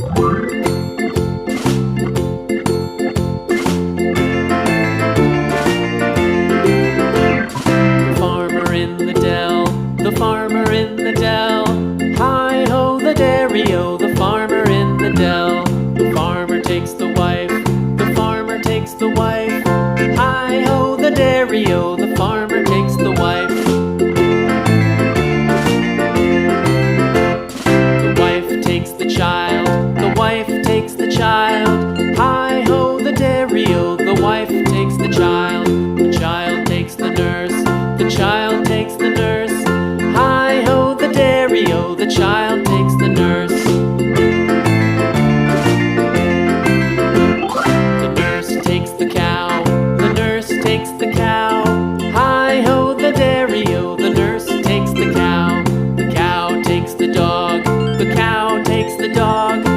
Farmer in the dell, the farmer in the dell. Hi-ho the dairy-o, the farmer in the dell. The farmer takes the wife, the farmer takes the wife. Hi-ho the dairy-o, the farmer takes the wife. The wife takes the child, the wife takes the child. Hi-ho the dairy-o, the wife takes the child. The child takes the nurse, the child takes the nurse. Hi-ho the dairy-o, the child takes the nurse. The nurse takes the cow, the nurse takes the cow. Hi-ho the dairy-o, the nurse takes the cow. The cow takes the dog, the cow takes the dog.